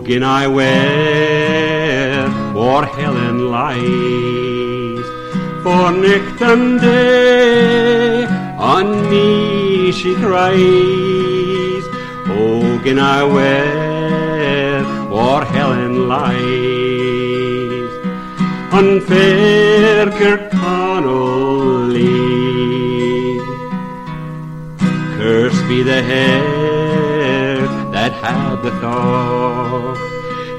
gin I where Helen lies, for nicht and day on me she cries. Oh, gin I where Helen lies, on fair Kirkconnell. Cursed be the hair that had the thought,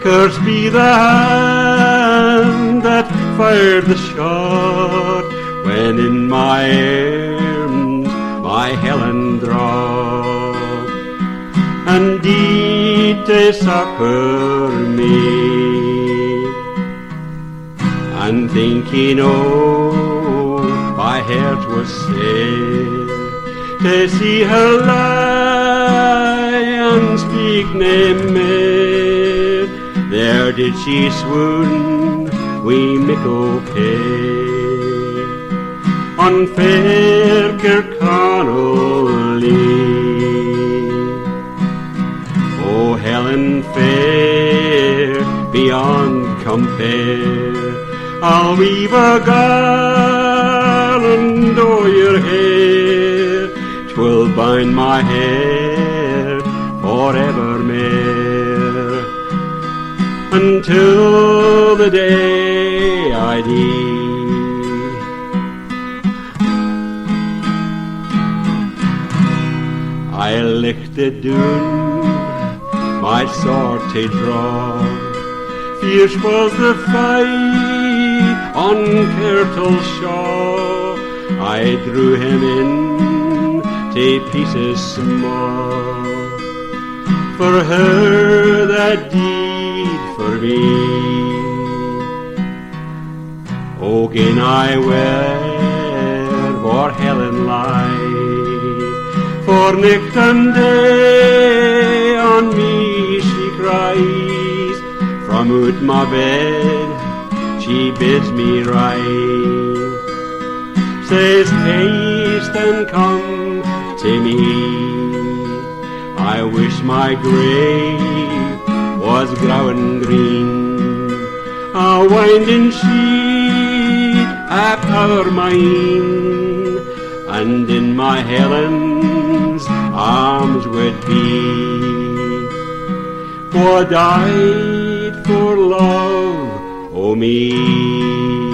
cursed be the hand that fired the shot, when in my arms my Helen dropped, and deed to succour me. And thinking, oh, my heart was sad to see her lie and speak nae mair. There did she swoon wi' mickle care on fair Kirkconnell lea. Oh, Helen fair beyond compare, I'll weave a garland o'er your hair, 'twill bind my hair forevermore, until the day I die. I lichted doon my sword to draw, fierce was the fight on Kirtle Shaw. I drew him in to pieces small, for her that deed for me. Oh, gin I where Helen lies, for nicht and day on me she cries. From out my bed she bids me rise, says haste and come to me. I wish my grave was growing green, a winding sheet a power mine, and in my Helen's arms would be. Wha died for love o' me.